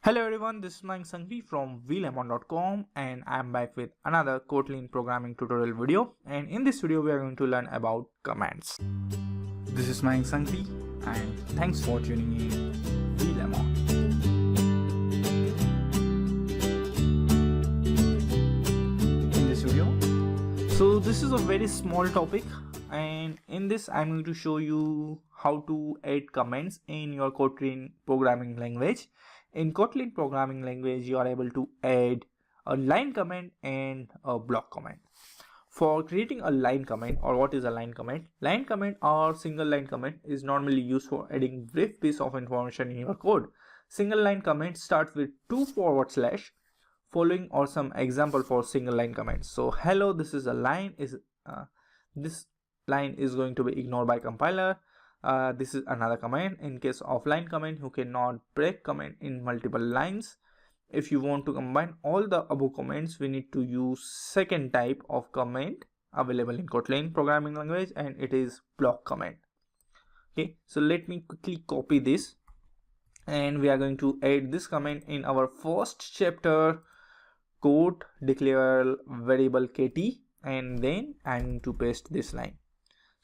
Hello everyone, this is Mike Sangvi from vlemon.com and I'm back with another Kotlin programming tutorial video, and in this video we are going to learn about commands. This is Mike Sangvi and thanks for tuning in vlemon. In this video, so this is a very small topic, and in this I'm going to show you how to add comments in your Kotlin programming language. In Kotlin programming language, you are able to add a line comment and a block comment. For creating a line comment, or what is a line comment? Line comment or single line comment is normally used for adding brief piece of information in your code. Single line comment starts with 2// following or some example for single line comments. So hello, this is a line, this line is going to be ignored by compiler. This is another comment. In case of line comment, you cannot break comment in multiple lines. If you want to combine all the above comments, we need to use second type of comment available in Kotlin programming language, and it is block comment. Okay, so let me quickly copy this, and we are going to add this comment in our first chapter code, declare variable kt, and then I need to paste this line.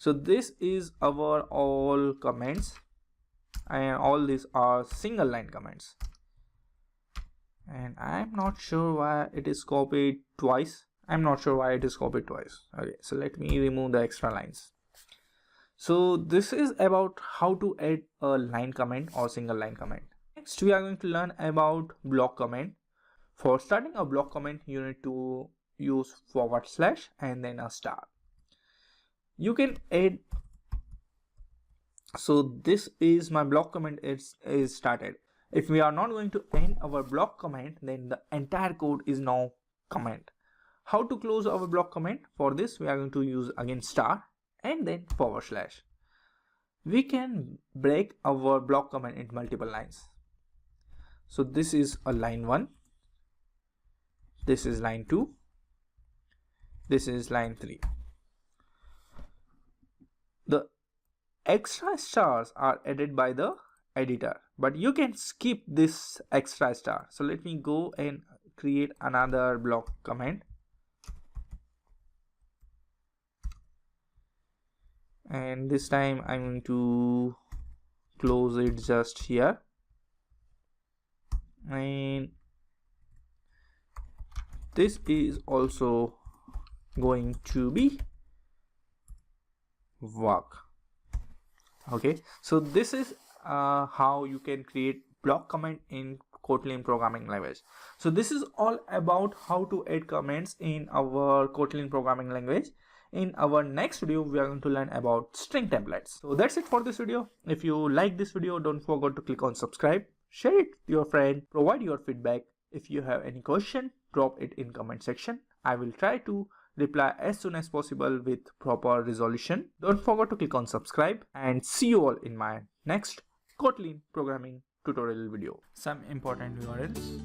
So this is our all comments, and all these are single line comments, and I'm not sure why it is copied twice. Okay, so let me remove the extra lines. So this is about how to add a line comment or single line comment. Next, we are going to learn about block comment. For starting a block comment, you need to use / and then a star. You can add, so this is my block comment is started. If we are not going to end our block comment, then the entire code is now comment. How to close our block comment? For this, we are going to use again star and then /. We can break our block comment into multiple lines. So this is a line 1, this is line 2, this is line 3. The extra stars are added by the editor, but you can skip this extra star. So let me go and create another block comment, and this time I'm going to close it just here, and this is also going to be work. Okay, so this is how you can create block comment in Kotlin programming language. So this is all about how to add comments in our Kotlin programming language. In our next video, we are going to learn about string templates. So that's it for this video. If you like this video, don't forget to click on subscribe, share it with your friend, provide your feedback. If you have any question, drop it in comment section. I will try to reply as soon as possible with proper resolution. Don't forget to click on subscribe, and see you all in my next Kotlin programming tutorial video. Some important URLs.